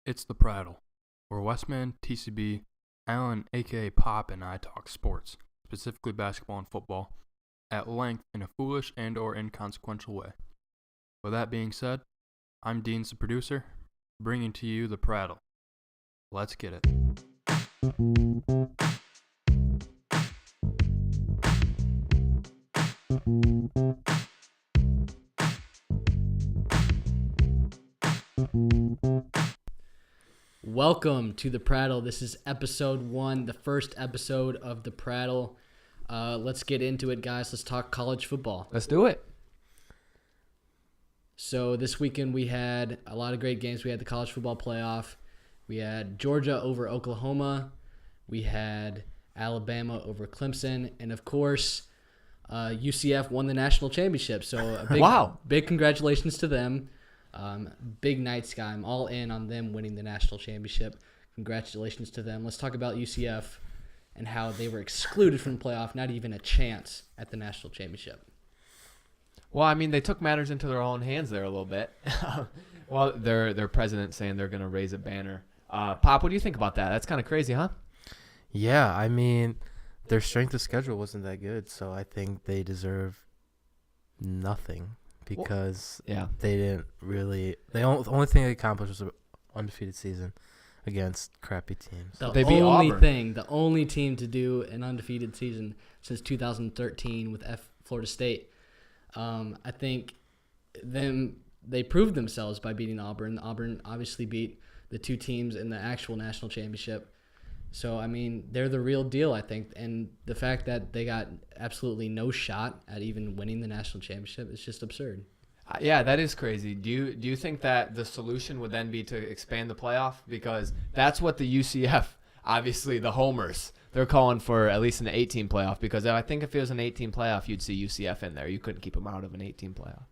It's the Prattle, where Westman, TCB, Allen, aka Pop, and I talk sports, specifically basketball and football, at length in a foolish and or inconsequential way. With that being said, I'm Dean's the producer, bringing to you the Prattle. Let's get it. Welcome to the Prattle. This is episode 1, the first episode of the Prattle. Let's get into it, guys. Let's talk college football. Let's do it. So this weekend we had a lot of great games. We had the college football playoff. We had Georgia over Oklahoma. We had Alabama over Clemson. And, of course, UCF won the national championship. So a big congratulations to them. Big night, Sky. I'm all in on them winning the national championship. Congratulations to them. Let's talk about UCF and how they were excluded from the playoff, not even a chance at the national championship. Well, I mean, they took matters into their own hands there a little bit. Well, their president saying they're going to raise a banner. Pop, what do you think about that? That's kind of crazy, huh? Yeah, I mean, their strength of schedule wasn't that good, so I think they deserve nothing because they didn't really – the only thing they accomplished was an undefeated season against crappy teams. The only team to do an undefeated season since 2013 with Florida State. I think they proved themselves by beating Auburn. Auburn obviously beat the two teams in the actual national championship. So, I mean, they're the real deal, I think. And the fact that they got absolutely no shot at even winning the national championship is just absurd. Yeah, that is crazy. Do you think that the solution would then be to expand the playoff? Because that's what the UCF, obviously the homers, they're calling for at least an 18 playoff. Because I think if it was an 18 playoff, you'd see UCF in there. You couldn't keep them out of an 18 playoff.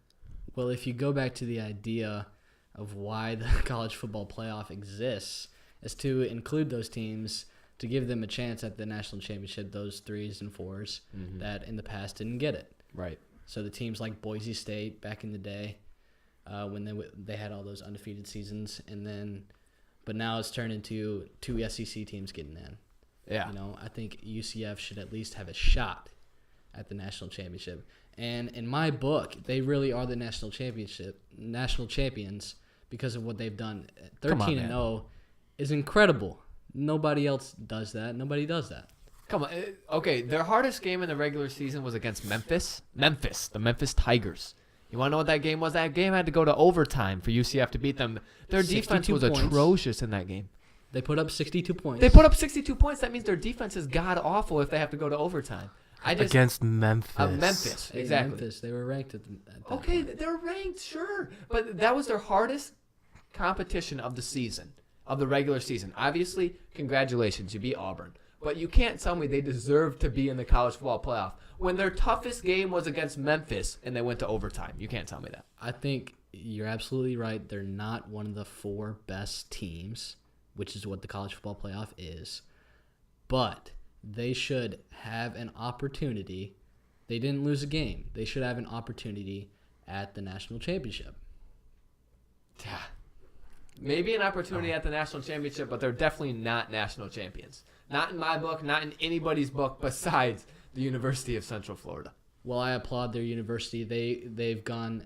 Well, if you go back to the idea of why the college football playoff exists, is to include those teams to give them a chance at the national championship, those 3s and 4s that in the past didn't get it. Right. So the teams like Boise State back in the day, when they had all those undefeated seasons, but now it's turned into 2 SEC teams getting in. Yeah. I think UCF should at least have a shot at the national championship. And in my book, they really are the national champions because of what they've done. 13-0 is incredible. Nobody else does that. Nobody does that. Come on. Okay, their hardest game in the regular season was against Memphis. The Memphis Tigers. You want to know what that game was? That game had to go to overtime for UCF to beat them. Their defense was atrocious in that game. They put up 62 points. That means their defense is god-awful if they have to go to overtime. Against Memphis. Memphis, exactly. Memphis, they were ranked at that Okay, point. they're ranked, sure. But that was their hardest competition of the season, of the regular season. Obviously, congratulations, you beat Auburn. But you can't tell me they deserve to be in the college football playoff when their toughest game was against Memphis and they went to overtime. You can't tell me that. I think you're absolutely right. They're not one of the 4 best teams, which is what the college football playoff is. But they should have an opportunity. They didn't lose a game. They should have an opportunity at the national championship. Yeah. Maybe an opportunity at the national championship, but they're definitely not national champions. Not in my book, not in anybody's book besides the University of Central Florida. Well, I applaud their university. They've gone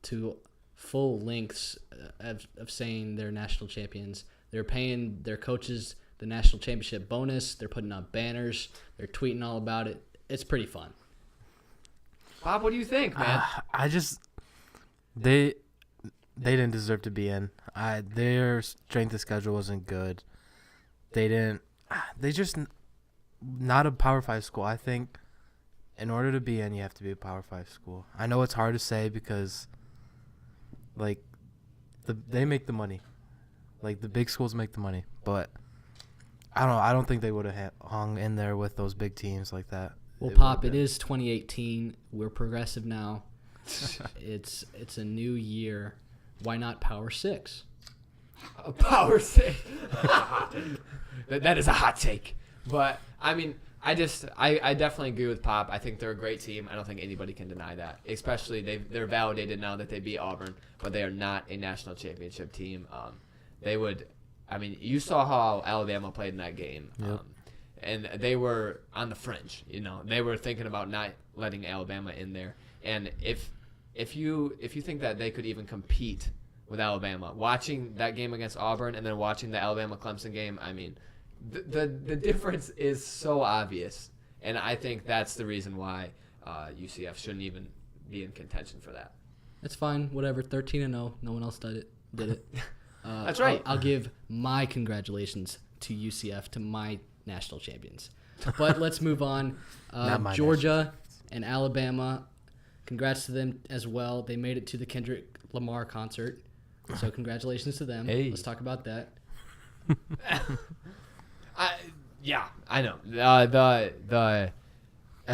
to full lengths of saying they're national champions. They're paying their coaches the national championship bonus. They're putting up banners. They're tweeting all about it. It's pretty fun. Bob, what do you think, man? They didn't deserve to be in. Their strength of schedule wasn't good. They just not a Power 5 school. I think in order to be in, you have to be a Power 5 school. I know it's hard to say because, they make the money. Like, the big schools make the money. But I don't know. I don't think they would have hung in there with those big teams like that. Well, Pop, it is 2018. We're progressive now. It's a new year. Why not Power 6? Power 6. That is a hot take. But, I mean, I definitely agree with Pop. I think they're a great team. I don't think anybody can deny that. Especially they're validated now that they beat Auburn, but they are not a national championship team. They would I mean, you saw how Alabama played in that game. Yep. And they were on the fringe. They were thinking about not letting Alabama in there. And if you think that they could even compete with Alabama, watching that game against Auburn and then watching the Alabama-Clemson game, I mean, the difference is so obvious. And I think that's the reason why UCF shouldn't even be in contention for that. It's fine. Whatever. 13-0. No one else did it. That's right. I'll give my congratulations to UCF, to my national champions. But let's move on. Georgia and Alabama, congrats to them as well. They made it to the Kendrick Lamar concert. So congratulations to them. Hey. Let's talk about that. I know. The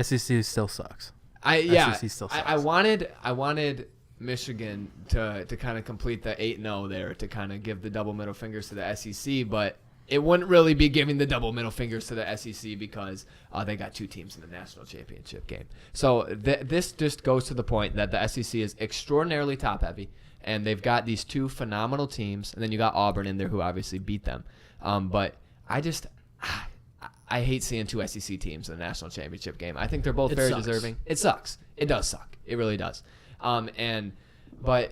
SEC still sucks. SEC still sucks. I wanted Michigan to kind of complete the 8-0 there, to kind of give the double middle fingers to the SEC, but it wouldn't really be giving the double middle fingers to the SEC because they got 2 teams in the national championship game. So this just goes to the point that the SEC is extraordinarily top heavy, and they've got these 2 phenomenal teams, and then you got Auburn in there who obviously beat them. But I hate seeing 2 SEC teams in the national championship game. I think they're both very deserving. It sucks. It does suck. It really does. But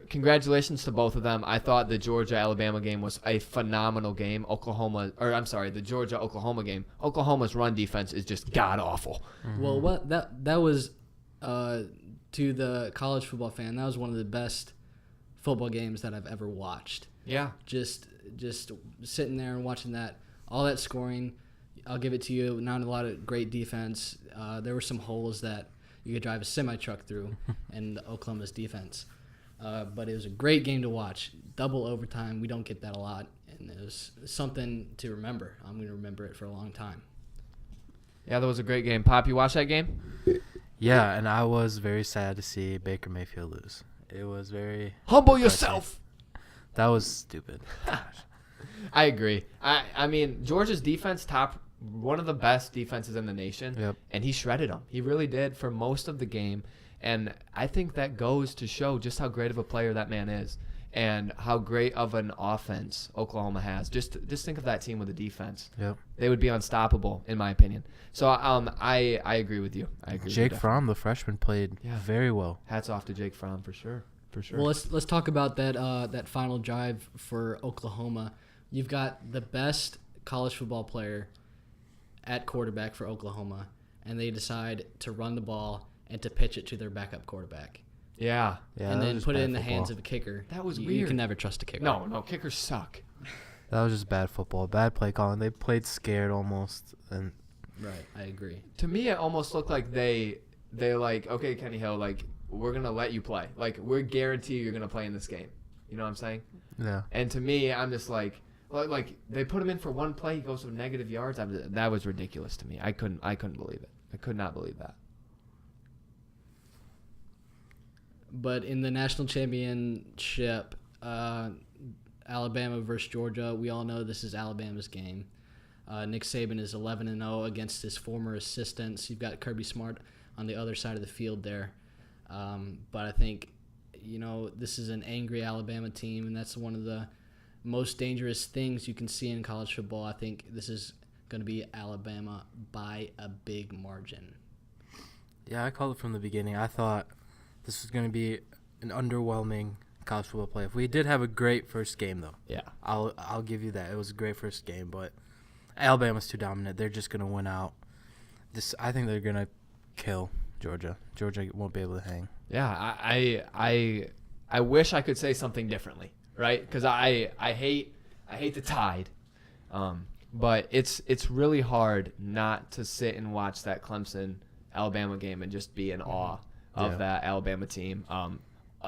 congratulations to both of them. I thought the Georgia-Alabama game was a phenomenal game. The Georgia-Oklahoma game. Oklahoma's run defense is just god-awful. Mm-hmm. Well, that was, to the college football fan, that was one of the best football games that I've ever watched. Yeah. Just sitting there and watching that, all that scoring, I'll give it to you. Not a lot of great defense. There were some holes that you could drive a semi-truck through in Oklahoma's defense. But it was a great game to watch. Double overtime. We don't get that a lot. And it was something to remember. I'm going to remember it for a long time. Yeah, that was a great game. Pop, you watched that game? Yeah, and I was very sad to see Baker Mayfield lose. It was very... Humble depressing. yourself! That was stupid. I agree. I mean, Georgia's defense one of the best defenses in the nation. Yep. And he shredded them. He really did for most of the game. And I think that goes to show just how great of a player that man is and how great of an offense Oklahoma has. Just think of that team with a defense. Yep. They would be unstoppable, in my opinion. So I agree with you. I agree. Jake Fromm, the freshman, played very well. Hats off to Jake Fromm for sure. For sure. Well, let's talk about that final drive for Oklahoma. You've got the best college football player at quarterback for Oklahoma, and they decide to run the ball and to pitch it to their backup quarterback. Yeah. And then put it in the hands of a kicker. That was weird. You can never trust a kicker. No, kickers suck. That was just bad football, bad play calling. They played scared almost, and right, I agree. To me, it almost looked like they like, okay, Kenny Hill, like, we're gonna let you play. Like, we're guarantee you're gonna play in this game. You know what I'm saying? Yeah. And to me, I'm just like they put him in for one play, he goes to negative yards. That was ridiculous to me. I couldn't believe it. I could not believe that. But in the national championship, Alabama versus Georgia, we all know this is Alabama's game. Nick Saban is 11-0 against his former assistants. You've got Kirby Smart on the other side of the field there. But I think, this is an angry Alabama team, and that's one of the most dangerous things you can see in college football. I think this is going to be Alabama by a big margin. Yeah, I called it from the beginning. I thought this was going to be an underwhelming college football playoff. We did have a great first game, though. Yeah. I'll give you that. It was a great first game, but Alabama's too dominant. They're just going to win out. I think they're going to kill Georgia. Georgia won't be able to hang. Yeah, I wish I could say something differently, right? Because I hate the Tide, but it's really hard not to sit and watch that Clemson Alabama game and just be in awe of that Alabama team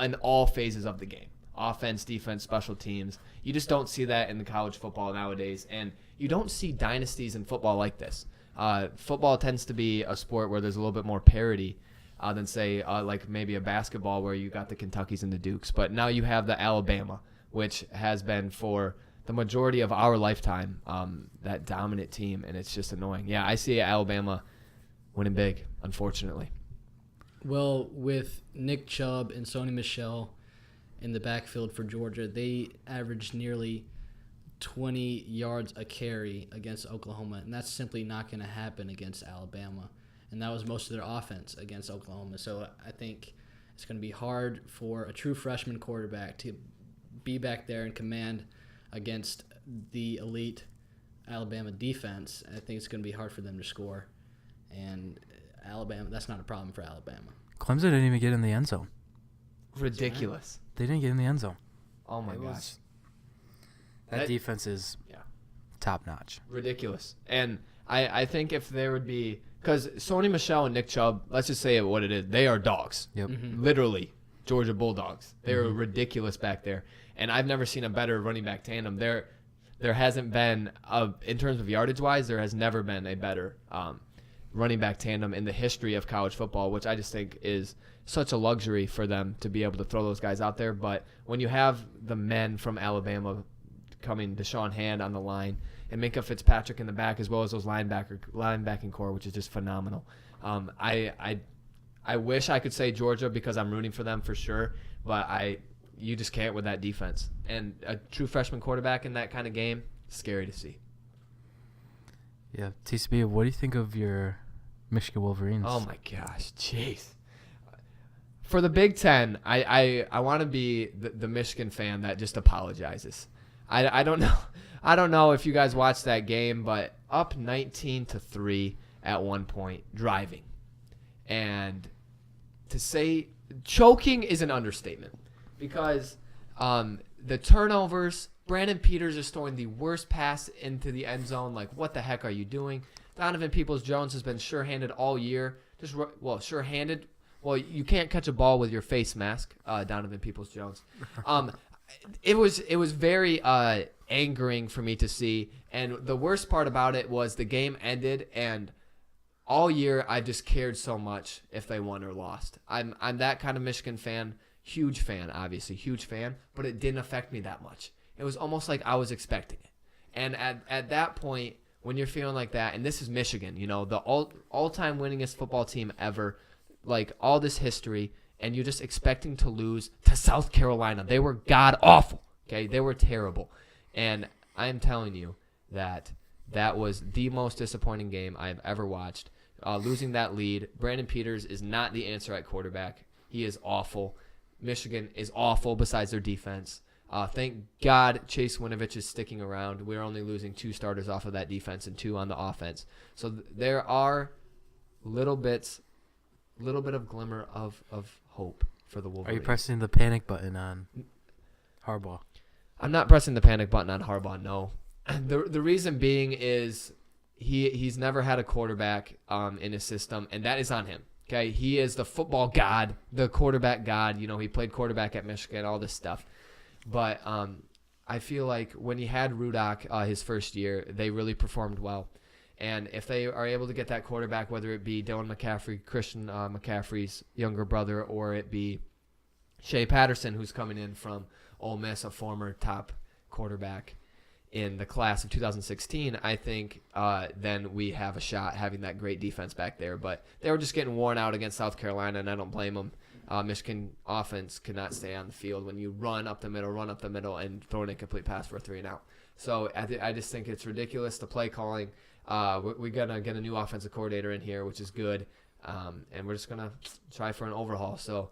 in all phases of the game. Offense, defense, special teams. You just don't see that in the college football nowadays, and you don't see dynasties in football like this. Football tends to be a sport where there's a little bit more parity than, say, like maybe a basketball where you got the Kentuckys and the Dukes. But now you have the Alabama, which has been for the majority of our lifetime that dominant team, and it's just annoying. Yeah, I see Alabama winning big, unfortunately. Well, with Nick Chubb and Sony Michel in the backfield for Georgia, they averaged nearly 20 yards a carry against Oklahoma, and that's simply not going to happen against Alabama. And that was most of their offense against Oklahoma. So I think it's going to be hard for a true freshman quarterback to be back there and command against the elite Alabama defense. I think it's going to be hard for them to score. And Alabama, that's not a problem for Alabama. Clemson didn't even get in the end zone. Ridiculous. They didn't get in the end zone. Oh, my gosh. That defense is top notch. Ridiculous. And I think if there would be – because Sony Michel and Nick Chubb, let's just say it what it is. They are dogs. Yep. Literally, Georgia Bulldogs. They're ridiculous back there. And I've never seen a better running back tandem. There hasn't been, in terms of yardage-wise, there has never been a better running back tandem in the history of college football, which I just think is such a luxury for them to be able to throw those guys out there. But when you have the men from Alabama – coming, Deshaun Hand on the line, and Minka Fitzpatrick in the back, as well as those linebacking core, which is just phenomenal. I wish I could say Georgia because I'm rooting for them for sure, but you just can't with that defense. And a true freshman quarterback in that kind of game, scary to see. Yeah, TCB, what do you think of your Michigan Wolverines? Oh my gosh, jeez. For the Big Ten, I want to be the Michigan fan that just apologizes. I don't know. I don't know if you guys watched that game, but up 19-3 at one point, driving. And to say choking is an understatement because the turnovers, Brandon Peters is throwing the worst pass into the end zone. Like, what the heck are you doing? Donovan Peoples-Jones has been sure-handed all year. Sure-handed. Well, you can't catch a ball with your face mask, Donovan Peoples-Jones. It was very angering for me to see, and the worst part about it was the game ended, and all year I just cared so much if they won or lost. I'm that kind of Michigan fan, huge fan, obviously, huge fan, but it didn't affect me that much. It was almost like I was expecting it, and at that point, when you're feeling like that, and this is Michigan, the all-time winningest football team ever, like all this history. And you're just expecting to lose to South Carolina. They were god-awful, okay? They were terrible. And I am telling you that was the most disappointing game I've ever watched. Losing that lead, Brandon Peters is not the answer at quarterback. He is awful. Michigan is awful besides their defense. Thank God Chase Winovich is sticking around. We're only losing 2 starters off of that defense and 2 on the offense. So there are little bit of glimmer of hope for the Wolverines. Are you pressing the panic button on Harbaugh? I'm not pressing the panic button on Harbaugh, no. The reason being is he's never had a quarterback in his system, and that is on him. Okay, he is the football god, the quarterback god. He played quarterback at Michigan, all this stuff. But I feel like when he had Rudock his first year, they really performed well. And if they are able to get that quarterback, whether it be Dylan McCaffrey, Christian McCaffrey's younger brother, or it be Shea Patterson, who's coming in from Ole Miss, a former top quarterback in the class of 2016, I think then we have a shot having that great defense back there. But they were just getting worn out against South Carolina, and I don't blame them. Michigan offense could not stay on the field when you run up the middle, and throw an incomplete pass for a 3-and-out. So I just think it's ridiculous, the play calling. We're going to get a new offensive coordinator in here, which is good, and we're just going to try for an overhaul. So,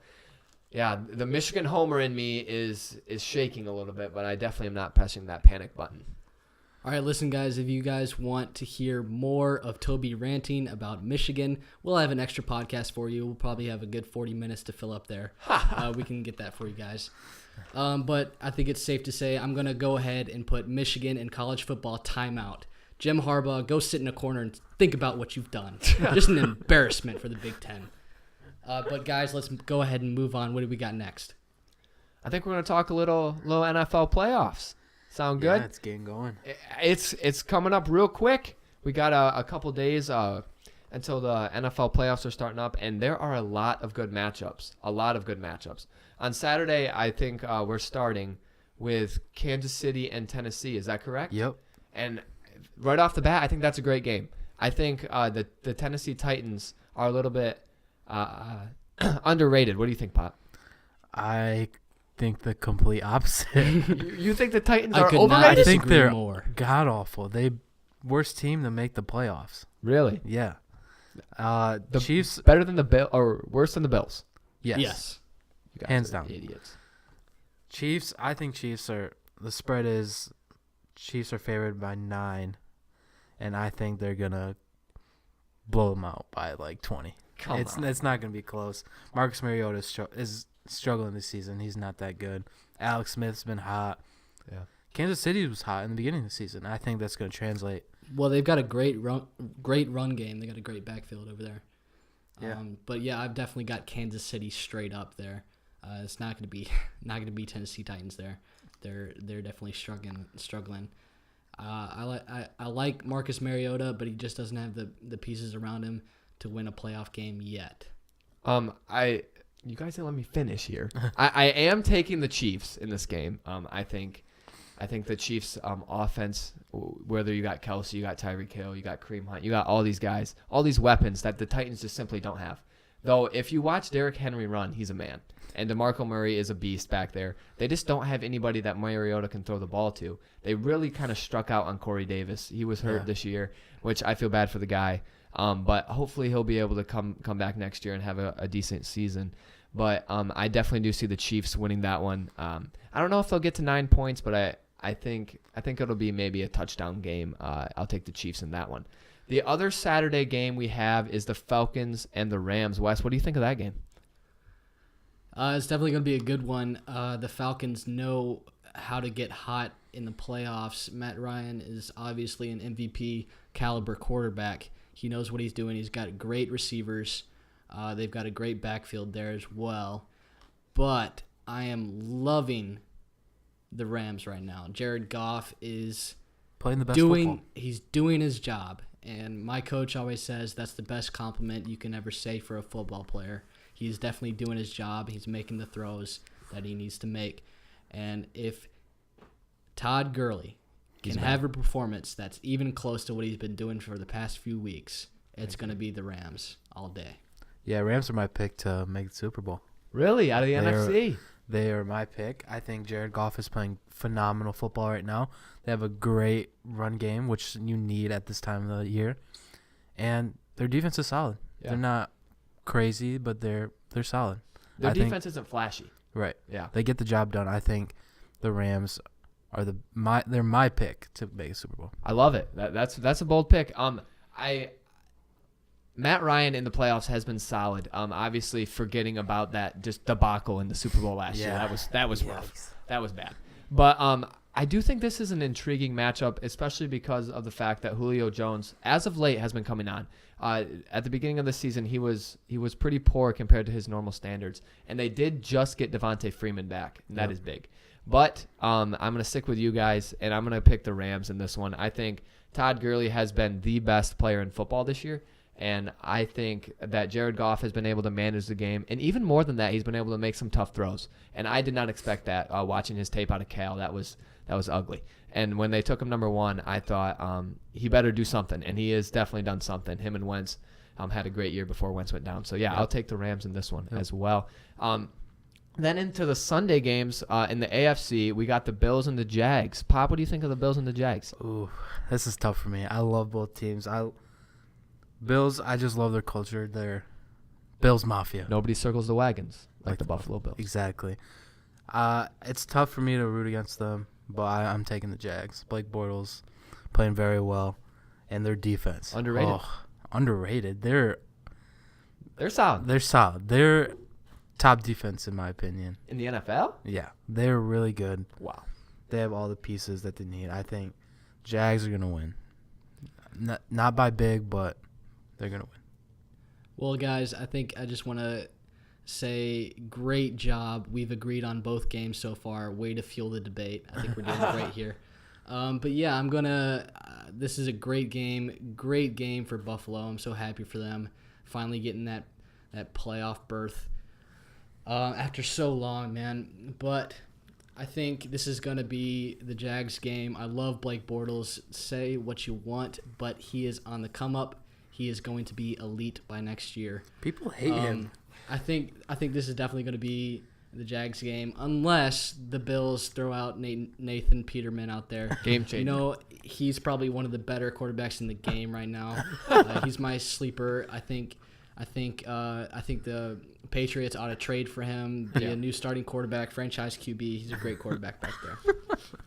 yeah, the Michigan homer in me is shaking a little bit, but I definitely am not pressing that panic button. All right, listen, guys, if you guys want to hear more of Toby ranting about Michigan, we'll have an extra podcast for you. We'll probably have a good 40 minutes to fill up there. We can get that for you guys. But I think it's safe to say I'm going to go ahead and put Michigan in college football timeout. Jim Harbaugh, go sit in a corner and think about what you've done. Just an embarrassment for the Big Ten. But, guys, let's go ahead and move on. What do we got next? I think we're going to talk a little NFL playoffs. Sound good? Yeah, it's getting going. It's coming up real quick. We got a couple days until the NFL playoffs are starting up, and there are a lot of good matchups. On Saturday, I think we're starting with Kansas City and Tennessee. Is that correct? Yep. And right off the bat, I think that's a great game. I think the Tennessee Titans are a little bit underrated. What do you think, Pop? I think the complete opposite. You think the Titans I are could not overrated? I think disagree they're more. god awful. They worst team to make the playoffs. Really? Yeah. The Chiefs. better than the Bill or worse than the Bills? Yes. You guys Hands are down. idiots. Chiefs. I think Chiefs are. The spread is Chiefs are favored by 9, and I think they're gonna blow them out by like 20. It's not gonna be close. Marcus Mariota is struggling this season. He's not that good. Alex Smith's been hot. Yeah. Kansas City was hot in the beginning of the season. I think that's gonna translate. Well, they've got a great run game. They got a great backfield over there. Yeah. But yeah, I've definitely got Kansas City straight up there. It's not going to be Tennessee Titans there. They're definitely struggling. I like Marcus Mariota, but he just doesn't have the pieces around him to win a playoff game yet. You guys didn't let me finish here. I am taking the Chiefs in this game. I think the Chiefs' offense, whether you got Kelsey, you got Tyreek Hill, you got Kareem Hunt, you got all these guys, all these weapons that the Titans just simply don't have. Though, if you watch Derrick Henry run, he's a man. And DeMarco Murray is a beast back there. They just don't have anybody that Mariota can throw the ball to. They really kind of struck out on Corey Davis. He was hurt this year, which I feel bad for the guy. But hopefully he'll be able to come back next year and have a decent season. But I definitely do see the Chiefs winning that one. I don't know if they'll get to 9 points, but I think it'll be maybe a touchdown game. I'll take the Chiefs in that one. The other Saturday game we have is the Falcons and the Rams. Wes, what do you think of that game? It's definitely going to be a good one. The Falcons know how to get hot in the playoffs. Matt Ryan is obviously an MVP caliber quarterback. He knows what he's doing. He's got great receivers. They've got a great backfield there as well. But I am loving the Rams right now. Jared Goff is Playing the best football. He's doing his job. And my coach always says that's the best compliment you can ever say for a football player. He's definitely doing his job. He's making the throws that he needs to make. And if Todd Gurley can have a performance that's even close to what he's been doing for the past few weeks, it's going to be the Rams all day. Yeah, Rams are my pick to make the Super Bowl. Really? Out of the NFC? They are my pick. I think Jared Goff is playing phenomenal football right now. They have a great run game, which you need at this time of the year. And their defense is solid. Yeah. They're not crazy, but they're solid. Their defense isn't flashy. Right. Yeah. They get the job done. I think the Rams are they're my pick to make a Super Bowl. I love it. That's a bold pick. Matt Ryan in the playoffs has been solid. Obviously forgetting about that just debacle in the Super Bowl last year. That was rough. That was bad. But I do think this is an intriguing matchup, especially because of the fact that Julio Jones, as of late, has been coming on. At the beginning of the season, he was pretty poor compared to his normal standards, and they did just get Devontae Freeman back, and that is big. But I'm going to stick with you guys, and I'm going to pick the Rams in this one. I think Todd Gurley has been the best player in football this year, and I think that Jared Goff has been able to manage the game, and even more than that, he's been able to make some tough throws. And I did not expect that watching his tape out of Cal. That was ugly. And when they took him number one, I thought he better do something, and he has definitely done something. Him and Wentz had a great year before Wentz went down. So, I'll take the Rams in this one as well. Then into the Sunday games in the AFC, we got the Bills and the Jags. Pop, what do you think of the Bills and the Jags? Ooh, this is tough for me. I love both teams. Bills, I just love their culture. They're Bills Mafia. Nobody circles the wagons like the Buffalo Bills. Exactly. It's tough for me to root against them, but I'm taking the Jags. Blake Bortles playing very well, and their defense. Underrated. Oh, underrated. They're solid. They're solid. They're top defense, in my opinion. In the NFL? Yeah. They're really good. Wow. They have all the pieces that they need. I think Jags are going to win. Not by big, but they're going to win. Well, guys, I think I just want to say great job. We've agreed on both games so far. Way to fuel the debate. I think we're doing great here. But yeah, I'm going to this is a great game. Great game for Buffalo. I'm so happy for them finally getting that playoff berth after so long, man. But I think this is going to be the Jags game. I love Blake Bortles. Say what you want, but he is on the come up. He is going to be elite by next year. People hate him. I think this is definitely going to be the Jags game, unless the Bills throw out Nathan Peterman out there. Game changer. You know, he's probably one of the better quarterbacks in the game right now. He's my sleeper. I think the Patriots ought to trade for him, be a new starting quarterback, franchise QB. He's a great quarterback back there.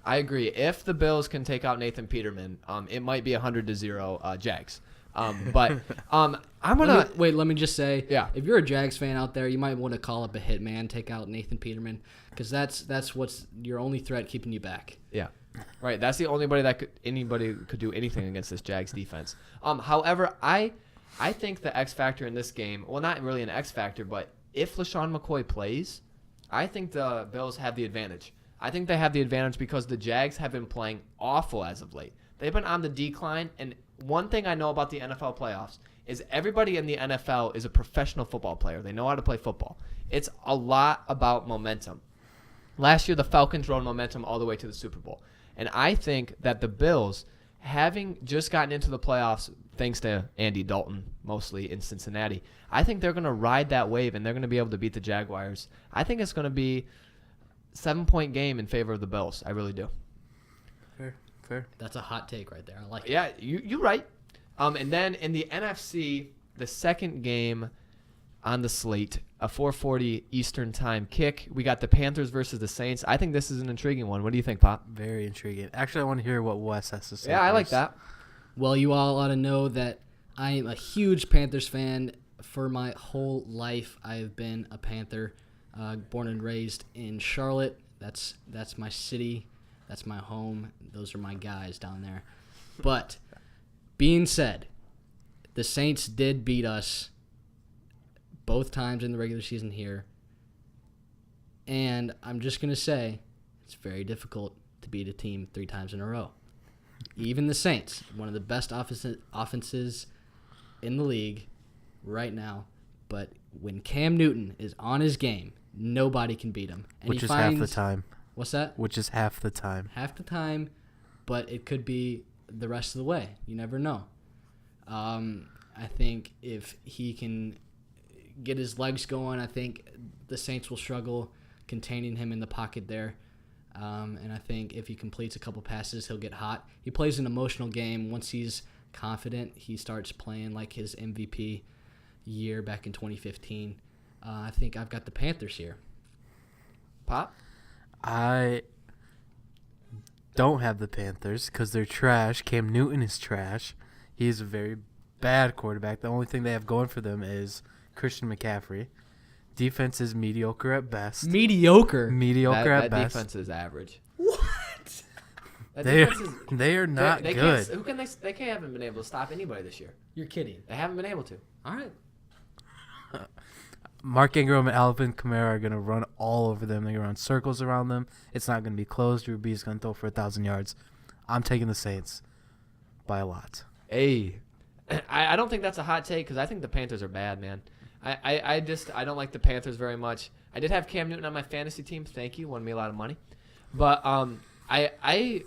I agree. If the Bills can take out Nathan Peterman, it might be 100-0 Jags. I'm gonna let me just say, if you're a Jags fan out there, you might want to call up a hitman, take out Nathan Peterman, because that's what's your only threat keeping you back. Yeah, right. That's the only anybody could do anything against this Jags defense. However, I think the X factor in this game, well, not really an X factor, but if LaShawn McCoy plays, I think the Bills have the advantage. I think they have the advantage because the Jags have been playing awful as of late. They've been on the decline, and one thing I know about the NFL playoffs is everybody in the NFL is a professional football player. They know how to play football. It's a lot about momentum. Last year, the Falcons rode momentum all the way to the Super Bowl. And I think that the Bills, having just gotten into the playoffs thanks to Andy Dalton, mostly in Cincinnati, I think they're going to ride that wave, and they're going to be able to beat the Jaguars. I think it's going to be a 7-point game in favor of the Bills. I really do. Fair. That's a hot take right there. I like it. Yeah, you're right. And then in the NFC, the second game on the slate, a 4:40 Eastern time kick. We got the Panthers versus the Saints. I think this is an intriguing one. What do you think, Pop? Very intriguing. Actually, I want to hear what Wes has to say. Yeah, I like first. that. Well, you all ought to know that I am a huge Panthers fan. For my whole life, I've been a Panther, born and raised in Charlotte. That's my city. That's my home. Those are my guys down there. But being said, the Saints did beat us both times in the regular season here. And I'm just going to say it's very difficult to beat a team 3 times in a row. Even the Saints, one of the best offenses in the league right now. But when Cam Newton is on his game, nobody can beat him. And Which is half the time. What's that? Which is half the time. Half the time, but it could be the rest of the way. You never know. I think if he can get his legs going, I think the Saints will struggle containing him in the pocket there. And I think if he completes a couple passes, he'll get hot. He plays an emotional game. Once he's confident, he starts playing like his MVP year back in 2015. I think I've got the Panthers here. Pop? I don't have the Panthers because they're trash. Cam Newton is trash. He's a very bad quarterback. The only thing they have going for them is Christian McCaffrey. Defense is mediocre at best. Mediocre At that best. defense is average. What? They are not good. They haven't been able to stop anybody this year. You're kidding. They haven't been able to. All right. Mark Ingram and Alvin Kamara are going to run all over them. They're going to run circles around them. It's not going to be close. Drew Brees is going to throw for 1,000 yards. I'm taking the Saints by a lot. Hey, I don't think that's a hot take because I think the Panthers are bad, man. I don't like the Panthers very much. I did have Cam Newton on my fantasy team. Thank you. Won me a lot of money. But I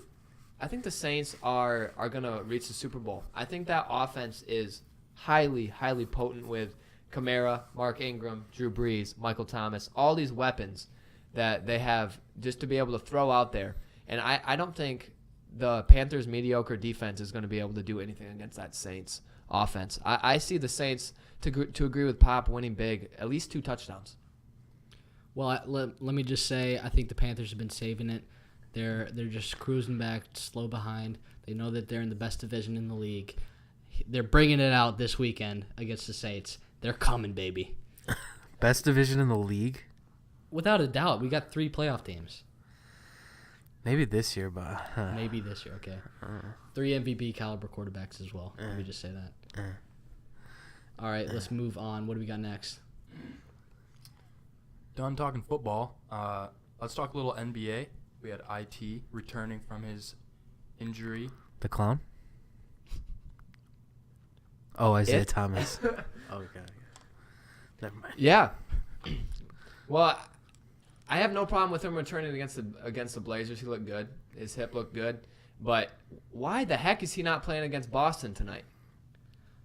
think the Saints are going to reach the Super Bowl. I think that offense is highly, highly potent with Kamara, Mark Ingram, Drew Brees, Michael Thomas, all these weapons that they have just to be able to throw out there. And I don't think the Panthers' mediocre defense is going to be able to do anything against that Saints offense. I see the Saints, to agree with Pop, winning big, at least 2 touchdowns. Well, let me just say, I think the Panthers have been saving it. They're just cruising back, slow behind. They know that they're in the best division in the league. They're bringing it out this weekend against the Saints. They're coming, baby. Best division in the league? Without a doubt. We got 3 playoff teams. Maybe this year, but... Maybe this year, okay. 3 MVP caliber quarterbacks as well. Let me just say that. All right, let's move on. What do we got next? Done talking football. Let's talk a little NBA. We had IT returning from his injury. The clown? Oh, Isaiah Thomas. Okay. Never mind. Yeah. Well, I have no problem with him returning against the Blazers. He looked good. His hip looked good. But why the heck is he not playing against Boston tonight?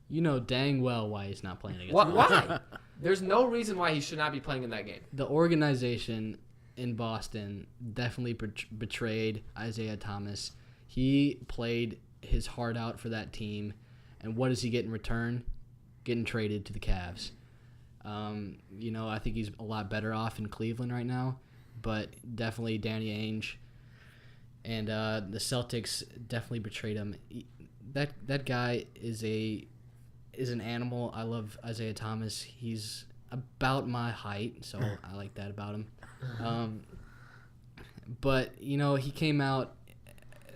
You know dang well why he's not playing against Why? There's no reason why he should not be playing in that game. The organization in Boston definitely betrayed Isaiah Thomas. He played his heart out for that team, and what does he get in return? Getting traded to the Cavs. I think he's a lot better off in Cleveland right now, but definitely Danny Ainge and the Celtics definitely betrayed him. That guy is an animal. I love Isaiah Thomas. He's about my height, so I like that about him. But he came out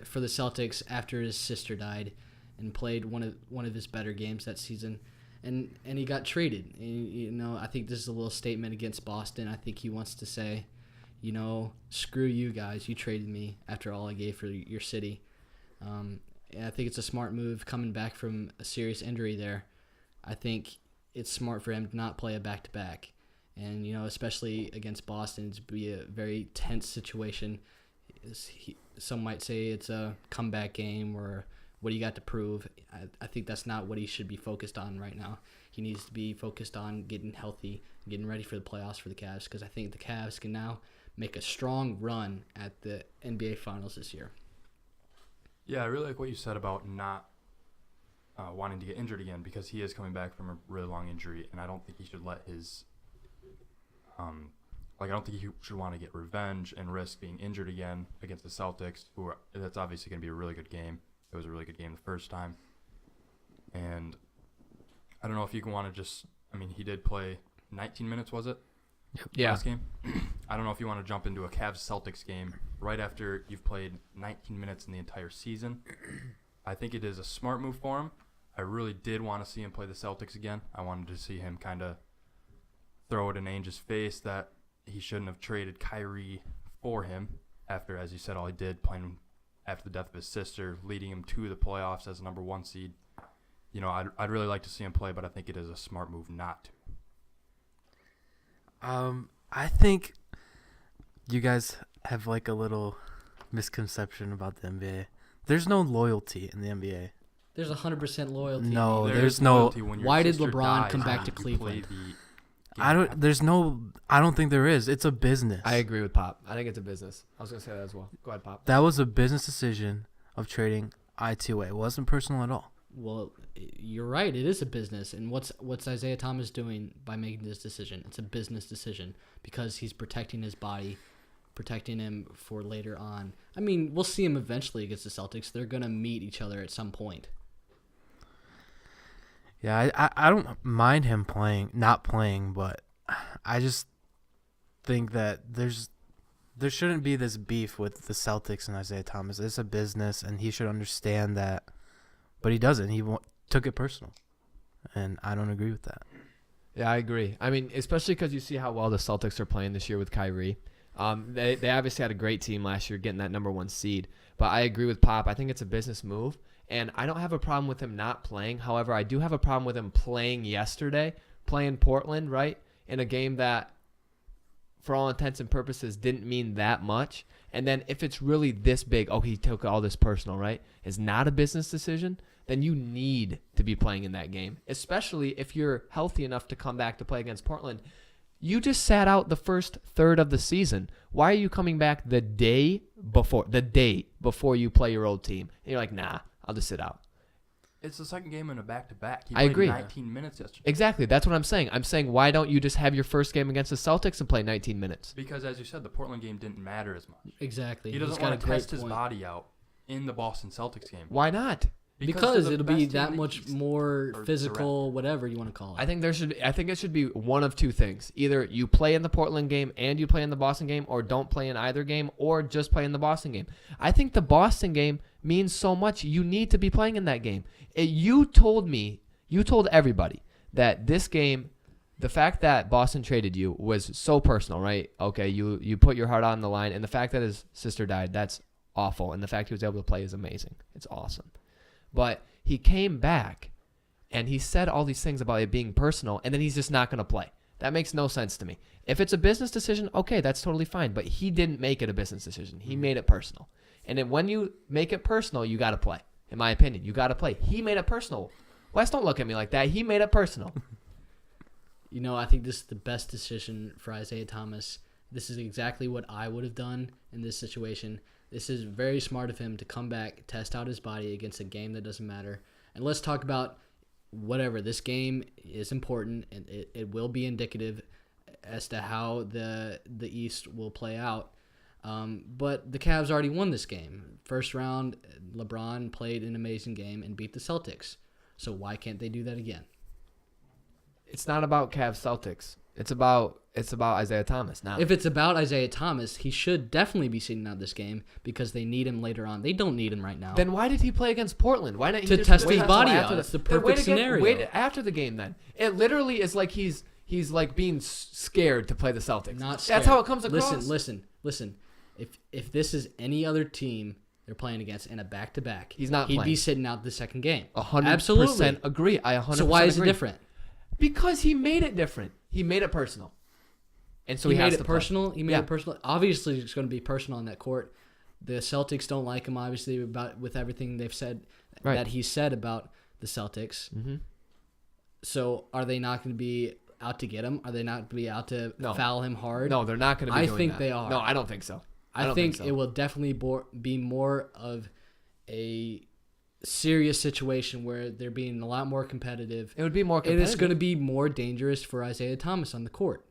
for the Celtics after his sister died and played one of his better games that season. And he got traded. And, I think this is a little statement against Boston. I think he wants to say, screw you guys. You traded me after all I gave for your city. And I think it's a smart move coming back from a serious injury there. I think it's smart for him to not play a back-to-back. And, especially against Boston, it's be a very tense situation. Some might say it's a comeback game or what do you got to prove? I think that's not what he should be focused on right now. He needs to be focused on getting healthy, getting ready for the playoffs for the Cavs, because I think the Cavs can now make a strong run at the NBA Finals this year. Yeah, I really like what you said about not wanting to get injured again, because he is coming back from a really long injury, and I don't think he should let his I don't think he should want to get revenge and risk being injured again against the Celtics, that's obviously going to be a really good game. It was a really good game the first time. And I don't know if you can want to he did play 19 minutes, was it? Yep. Yeah. Last game. I don't know if you want to jump into a Cavs-Celtics game right after you've played 19 minutes in the entire season. I think it is a smart move for him. I really did want to see him play the Celtics again. I wanted to see him kind of throw it in Ainge's face that he shouldn't have traded Kyrie for him after, as you said, all he did, playing after the death of his sister, leading him to the playoffs as a number 1 seed. I'd really like to see him play, but I think it is a smart move not to. I think you guys have a little misconception about the NBA. There's no loyalty in the NBA. There's 100% loyalty. No, there's no. Why did LeBron come back to Cleveland? I don't think there is. It's a business. I agree with Pop. I think it's a business. I was going to say that as well. Go ahead, Pop. That was a business decision of trading I2A. It wasn't personal at all. Well, you're right. It is a business. And what's Isaiah Thomas doing by making this decision? It's a business decision because he's protecting his body, protecting him for later on. We'll see him eventually against the Celtics. They're going to meet each other at some point. Yeah, I don't mind him not playing, but I just think that there shouldn't be this beef with the Celtics and Isaiah Thomas. It's a business, and he should understand that. But he doesn't. He took it personal, and I don't agree with that. Yeah, I agree. Especially because you see how well the Celtics are playing this year with Kyrie. They obviously had a great team last year getting that number 1 seed. But I agree with Pop. I think it's a business move. And I don't have a problem with him not playing. However, I do have a problem with him playing yesterday, playing Portland, right, in a game that, for all intents and purposes, didn't mean that much. And then if it's really this big, he took all this personal, right, is not a business decision, then you need to be playing in that game, especially if you're healthy enough to come back to play against Portland. You just sat out the first third of the season. Why are you coming back the day before you play your old team? And you're like, nah, I'll just sit out. It's the second game in a back-to-back. He I agree. played 19 minutes yesterday. Exactly. That's what I'm saying. I'm saying, why don't you just have your first game against the Celtics and play 19 minutes? Because, as you said, the Portland game didn't matter as much. Exactly. He doesn't want to test his body out in the Boston Celtics game. Why not? Because it'll be that much more physical, whatever you want to call it. I think it should be one of two things. Either you play in the Portland game and you play in the Boston game, or don't play in either game, or just play in the Boston game. I think the Boston game means so much. You need to be playing in that game. You told everybody that this game, the fact that Boston traded you was so personal, right? Okay, you put your heart on the line, and the fact that his sister died, that's awful. And the fact he was able to play is amazing. It's awesome. But he came back, and he said all these things about it being personal, and then he's just not going to play. That makes no sense to me. If it's a business decision, okay, that's totally fine. But he didn't make it a business decision. He made it personal. And then when you make it personal, you got to play. In my opinion, you got to play. He made it personal. Wes, don't look at me like that. He made it personal. I think this is the best decision for Isaiah Thomas. This is exactly what I would have done in this situation. This is very smart of him to come back, test out his body against a game that doesn't matter. And let's talk about whatever. This game is important, and it will be indicative as to how the East will play out. But the Cavs already won this game. First round, LeBron played an amazing game and beat the Celtics. So why can't they do that again? It's not about Cavs Celtics. It's about Isaiah Thomas now. If it's about Isaiah Thomas, he should definitely be sitting out this game because they need him later on. They don't need him right now. Then why did he play against Portland? Why not to test his body out? It's the perfect scenario. Wait after the game then. It literally is like he's like being scared to play the Celtics. Not scared. That's how it comes across. Listen. If this is any other team they're playing against in a back-to-back, he'd playing. Be sitting out the second game. 100% Absolutely agree. I 100% So why is agree. it different? Because he made it different. He made it personal. And so he made has it to personal. play. He made it personal. Obviously, it's going to be personal on that court. The Celtics don't like him, obviously, with everything they've said that he said about the Celtics. Mm-hmm. So are they not going to be out to get him? Are they not going to be out to foul him hard? No, they're not going to be doing that. I think they are. No, I don't think so. I think it will definitely be more of a serious situation where they're being a lot more competitive. It would be more competitive. And it's going to be more dangerous for Isaiah Thomas on the court.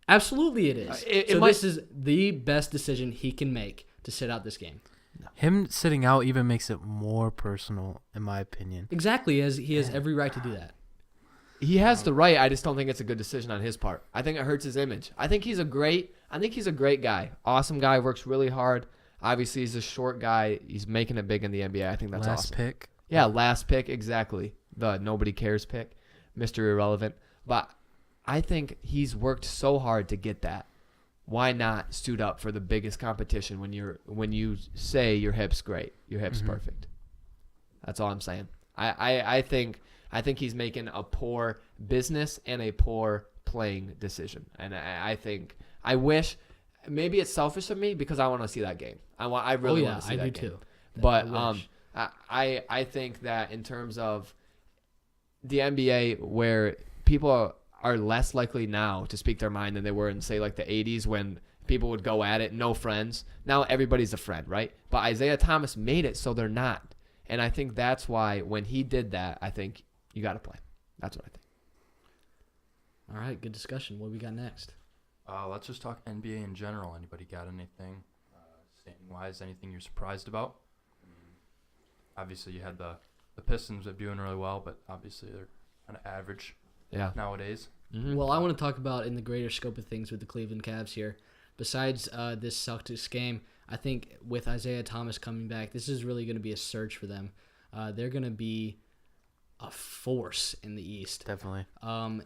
Absolutely it is. This is the best decision he can make to sit out this game. No. Him sitting out even makes it more personal, in my opinion. Exactly, as he has every right to do that. He has the right. I just don't think it's a good decision on his part. I think it hurts his image. I think he's a great guy. Awesome guy, works really hard. Obviously, he's a short guy. He's making it big in the NBA. I think that's last awesome. Pick. Yeah, last pick, exactly. The nobody cares pick. Mr. Irrelevant. But I think he's worked so hard to get that. Why not suit up for the biggest competition when you say your hip's great, your hip's perfect? That's all I'm saying. I think he's making a poor business and a poor playing decision, and I wish maybe it's selfish of me because I want to see that game. I really want to see that game. Too. But I think that in terms of the NBA, where people are less likely now to speak their mind than they were in, say, like the 80s when people would go at it, no friends. Now everybody's a friend, right? But Isaiah Thomas made it so they're not. And I think that's why when he did that, I think you got to play. That's what I think. All right, good discussion. What we got next? Let's just talk NBA in general. Anybody got anything standing-wise, anything you're surprised about? Obviously, you had the Pistons are doing really well, but obviously they're kind of average nowadays. Mm-hmm. Well, I want to talk about in the greater scope of things with the Cleveland Cavs here. Besides this Celtics game, I think with Isaiah Thomas coming back, this is really going to be a surge for them. They're going to be a force in the East. Definitely.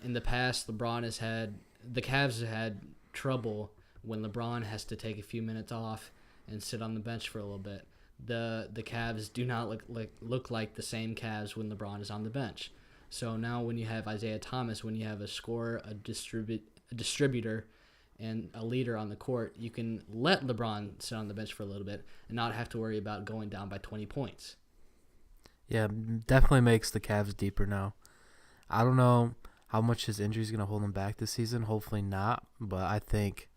In the past, the Cavs have had trouble when LeBron has to take a few minutes off and sit on the bench for a little bit. The Cavs do not look like the same Cavs when LeBron is on the bench. So now when you have Isaiah Thomas, when you have a scorer, a distributor, and a leader on the court, you can let LeBron sit on the bench for a little bit and not have to worry about going down by 20 points. Yeah, definitely makes the Cavs deeper now. I don't know how much his injury is going to hold him back this season. Hopefully not, but I think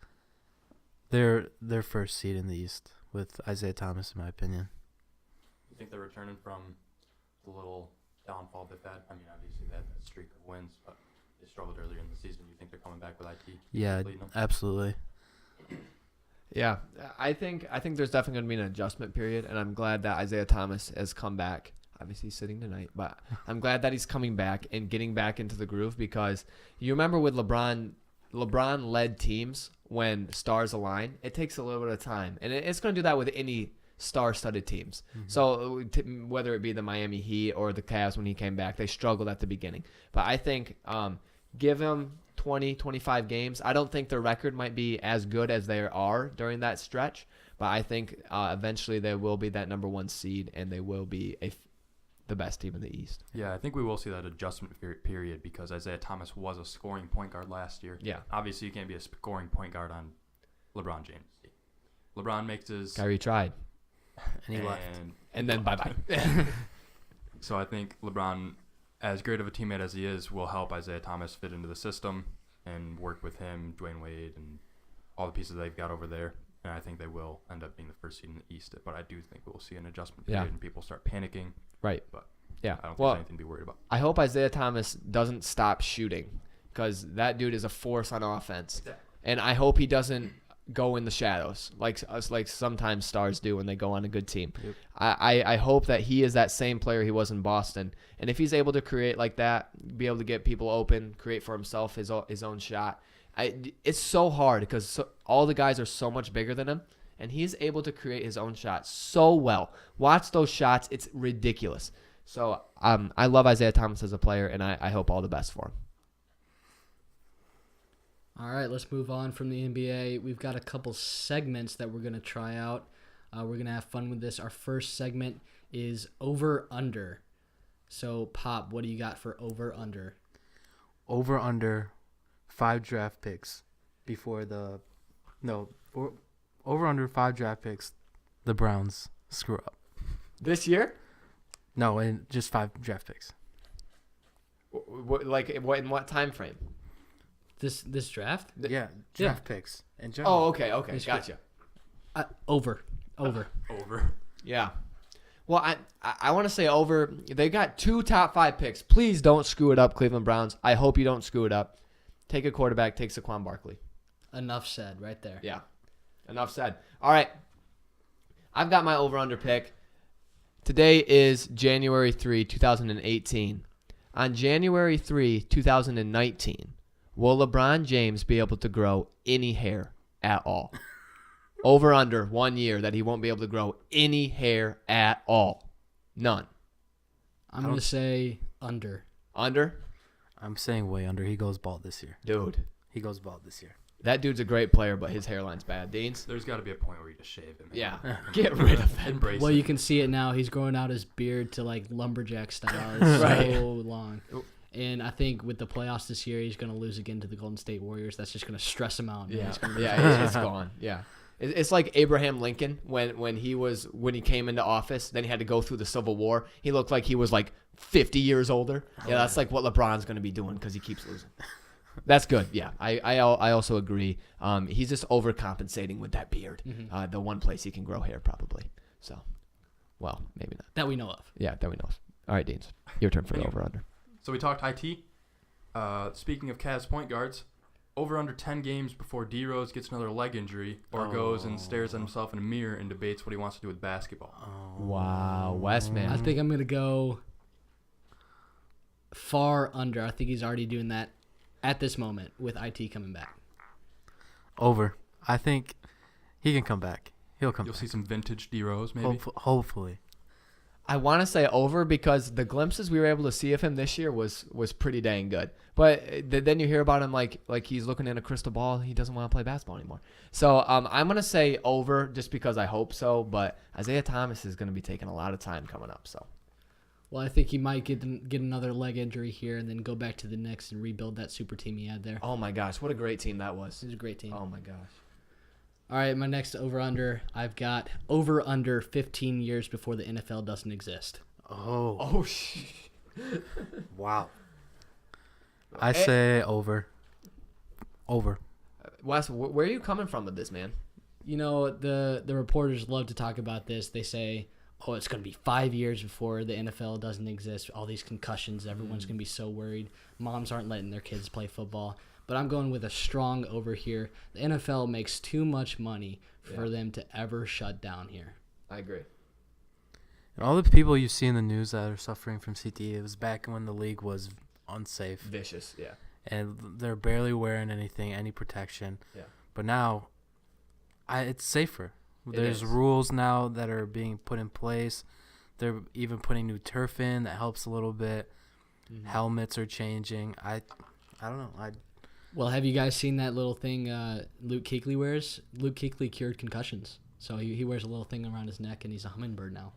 they're first seed in the East with Isaiah Thomas, in my opinion. You think they're returning from the little downfall they've had? I mean, obviously they had that streak of wins, but they struggled earlier in the season. You think they're coming back with IT? Yeah, absolutely. Yeah, I think there's definitely going to be an adjustment period, and I'm glad that Isaiah Thomas has come back. Obviously, he's sitting tonight, but I'm glad that he's coming back and getting back into the groove because you remember with LeBron led teams when stars align. It takes a little bit of time, and it's going to do that with any star-studded teams. Mm-hmm. So whether it be the Miami Heat or the Cavs when he came back, they struggled at the beginning. But I think give him 20, 25 games. I don't think their record might be as good as they are during that stretch, but I think eventually they will be that number one seed, and they will be the best team in the East. Yeah, I think we will see that adjustment period because Isaiah Thomas was a scoring point guard last year. Yeah. Obviously, you can't be a scoring point guard on LeBron James. LeBron makes his... Kyrie tried. And he left. And then bye-bye. So I think LeBron as great of a teammate as he is, will help Isaiah Thomas fit into the system and work with him, Dwayne Wade, and all the pieces they've got over there. And I think they will end up being the first seed in the East. But I do think we'll see an adjustment period and people start panicking. Right. But yeah, I don't think there's anything to be worried about. I hope Isaiah Thomas doesn't stop shooting because that dude is a force on offense. Exactly. And I hope he doesn't go in the shadows like sometimes stars do when they go on a good team. Yep. I hope that he is that same player he was in Boston. And if he's able to create like that, be able to get people open, create for himself his own shot, it's so hard because all the guys are so much bigger than him, and he's able to create his own shot so well. Watch those shots. It's ridiculous. So I love Isaiah Thomas as a player, and I hope all the best for him. All right, let's move on from the NBA. We've got a couple segments that we're going to try out. We're going to have fun with this. Our first segment is over-under. So, Pop, what do you got for over-under? Over-under 5 draft picks before over-under 5 draft picks the Browns screw up. This year? No, and just 5 draft picks. In what time frame? This draft? Yeah, draft picks in general. Oh, okay, gotcha. Over. Over. Yeah. Well, I want to say over. They got 2 top 5 picks. Please don't screw it up, Cleveland Browns. I hope you don't screw it up. Take a quarterback. Take Saquon Barkley. Enough said right there. Yeah. Enough said. All right. I've got my over-under pick. Today is January 3, 2018. On January 3, 2019, will LeBron James be able to grow any hair at all? Over under 1 year that he won't be able to grow any hair at all. None. I'm going to say under. Under? I'm saying way under. He goes bald this year. Dude. He goes bald this year. That dude's a great player, but his hairline's bad. Deans? There's got to be a point where you just shave him. Yeah. Get rid of that. Embrace Well, it. you can see it now. He's growing out his beard to like lumberjack style. It's Right. so long. And I think with the playoffs this year, he's going to lose again to the Golden State Warriors. That's just going to stress him out. Yeah, He's gonna it's gone. Yeah, it's like Abraham Lincoln when he came into office. Then he had to go through the Civil War. He looked like he was like 50 years older. Yeah, that's like what LeBron's going to be doing because he keeps losing. That's good. Yeah, I also agree. He's just overcompensating with that beard. Mm-hmm. The one place he can grow hair probably. So, well, maybe not. that we know of. Yeah, that we know. All right, Deans, your turn for the over under. So we talked IT. Speaking of Cavs point guards, over under 10 games before D Rose gets another leg injury or goes and stares at himself in a mirror and debates what he wants to do with basketball. Wow, Wes, man. I think I'm going to go far under. I think he's already doing that at this moment with IT coming back. Over. I think he can come back. He'll come You'll back. see some vintage D Rose maybe. Hopefully. I want to say over because the glimpses we were able to see of him this year was pretty dang good. But then you hear about him like he's looking in a crystal ball. He doesn't want to play basketball anymore. So I'm going to say over just because I hope so. But Isaiah Thomas is going to be taking a lot of time coming up. So. Well, I think he might get another leg injury here and then go back to the Knicks and rebuild that super team he had there. Oh, my gosh. What a great team that was. It was a great team. Oh, my gosh. All right, my next over-under, I've got over-under 15 years before the NFL doesn't exist. Oh, Wow. I say over. Over. Wes, where are you coming from with this, man? You know, the reporters love to talk about this. They say, oh, it's going to be 5 years before the NFL doesn't exist. All these concussions, everyone's going to be so worried. Moms aren't letting their kids play football. But I'm going with a strong over here. The NFL makes too much money for them to ever shut down here. I agree. And all the people you see in the news that are suffering from CTE, it was back when the league was unsafe. Vicious, yeah. And they're barely wearing any protection. Yeah. But now, it's safer. There's is. rules now that are being put in place. They're even putting new turf in that helps a little bit. Mm-hmm. Helmets are changing. I don't know. Well, have you guys seen that little thing Luke Kuechly wears? Luke Kuechly cured concussions. So he wears a little thing around his neck, and he's a hummingbird now.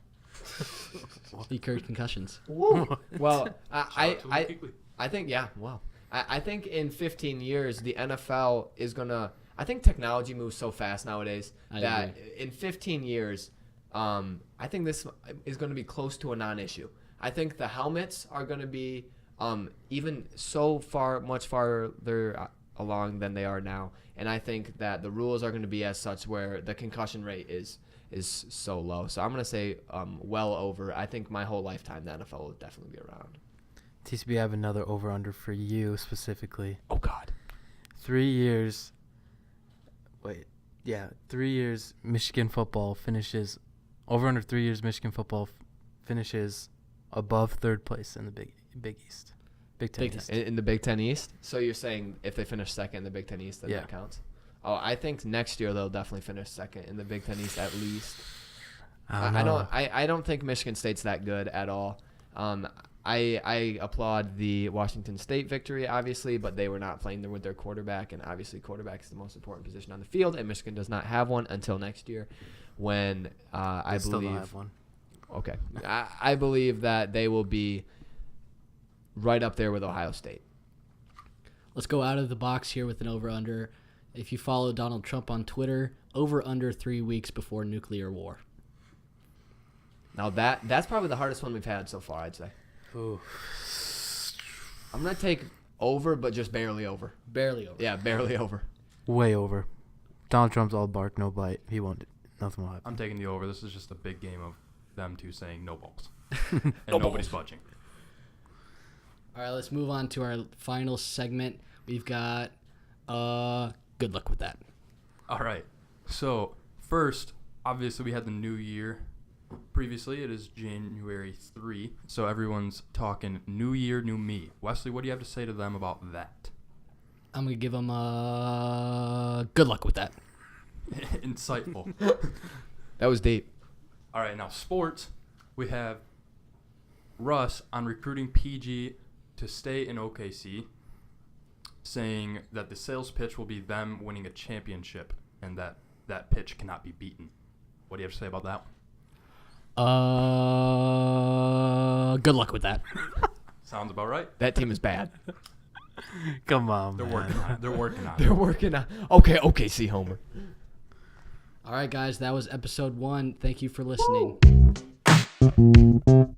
He cured concussions. Woo. Well, I think, I think in 15 years, the NFL is going to – I think technology moves so fast nowadays that in 15 years, I think this is going to be close to a non-issue. I think the helmets are going to be even much farther along than they are now. And I think that the rules are going to be as such where the concussion rate is so low. So I'm going to say well over. I think my whole lifetime the NFL will definitely be around. TCB, I have another over-under for you specifically. Oh, God. 3 years. 3 years Michigan football finishes. Over under 3 years Michigan football finishes above third place in the Big East. Big Ten East. In the Big Ten East? So you're saying if they finish second in the Big Ten East, then that counts? Oh, I think next year they'll definitely finish second in the Big Ten East at least. I don't think Michigan State's that good at all. I applaud the Washington State victory, obviously, but they were not playing with their quarterback, and obviously quarterback is the most important position on the field, and Michigan does not have one until next year when I still believe – don't have one. Okay. I believe that they will be right up there with Ohio State. Let's go out of the box here with an over-under. If you follow Donald Trump on Twitter, over-under 3 weeks before nuclear war. Now that's probably the hardest one we've had so far, I'd say. Ooh. I'm going to take over, but just barely over. Barely over. Yeah, barely over. Way over. Donald Trump's all bark, no bite. He won't. Nothing will happen. I'm taking the over. This is just a big game of them two saying no balls. And nobody's budging. All right, let's move on to our final segment. We've got good luck with that. All right. So, first, obviously we had the new year. Previously, it is January 3. So everyone's talking new year, new me. Wesley, what do you have to say to them about that? I'm going to give them good luck with that. Insightful. That was deep. All right, now sports. We have Russ on recruiting PG to stay in OKC, saying that the sales pitch will be them winning a championship and that pitch cannot be beaten. What do you have to say about that one? Good luck with that. Sounds about right. That team is bad. Come on, They're man. working on it. They're working on it. They're working on. Okay, see Homer. All right, guys, that was episode 1. Thank you for listening. Woo!